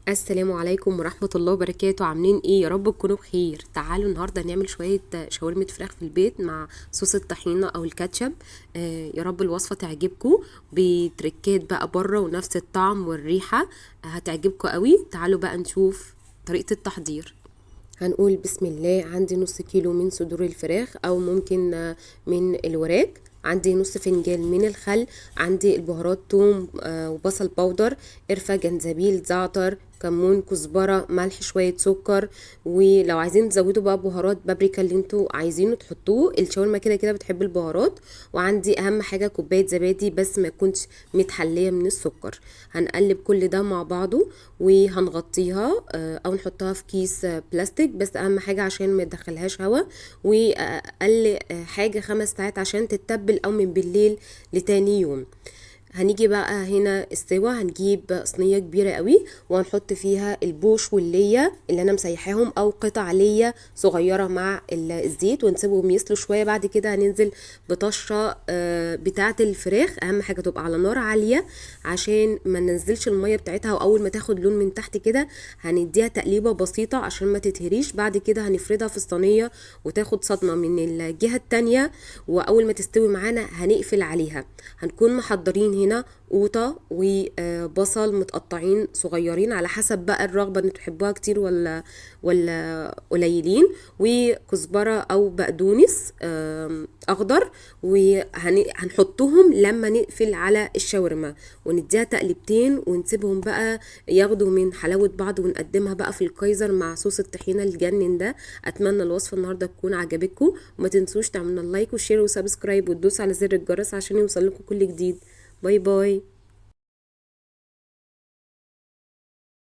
السلام عليكم ورحمة الله وبركاته. عاملين ايه؟ يا رب تكونوا بخير. تعالوا النهاردة نعمل شوية شاورمة فراخ في البيت مع صوص الطحينة او الكاتشب. يا رب الوصفة تعجبكم، بتركات بقى بره ونفس الطعم والريحة. هتعجبكم قوي. تعالوا بقى نشوف طريقة التحضير. هنقول بسم الله. عندي نص كيلو من صدور الفراخ او ممكن من الوراك. عندي نص فنجان من الخل. عندي البهارات توم وبصل باودر، قرفة، جنزبيل، زعتر، كمون، كزبرة، ملح، شوية سكر. ولو عايزين تزودوا بقى بهارات بابريكا اللي انتوا عايزينه تحطوه. الشاورما كده كده بتحب البهارات. وعندي اهم حاجة كوباية زبادي بس ما يكونش متحلية من السكر. هنقلب كل ده مع بعضه وهنغطيها او نحطها في كيس بلاستيك، بس اهم حاجة عشان ما يدخلهاش هوا. واقل حاجة 5 ساعات عشان تتبل او من بالليل لتاني يوم. هنيجي بقى هنا السوا. هنجيب صينية كبيرة قوي وهنحط فيها البوش واللية اللي انا مسيحاهم او قطع لية صغيرة مع الزيت ونسيبهم يسلوا شوية. بعد كده هننزل بطشة بتاعة الفراخ. اهم حاجة تبقى على نار عالية عشان ما ننزلش المية بتاعتها، واول ما تاخد لون من تحت كده هنديها تقليبة بسيطة عشان ما تتهريش. بعد كده هنفردها في الصينية وتاخد صدمة من الجهة التانية، واول ما تستوي معانا هنقفل عليها. هنكون محضرين هنا قوطة وبصل متقطعين صغيرين على حسب بقى الرغبة ان تحبوها كتير ولا قليلين، وكزبرة او بقدونس اخضر. وهنحطهم لما نقفل على الشاورما ونديها تقلبتين ونسيبهم بقى ياخدوا من حلاوة بعض، ونقدمها بقى في الكايزر مع صوص الطحينة الجنن ده. اتمنى الوصفة النهاردة تكون عجبتكم، وما تنسوش تعملوا لايك وشير وسبسكرايب وتدوس على زر الجرس عشان يوصل لكم كل جديد. باي باي.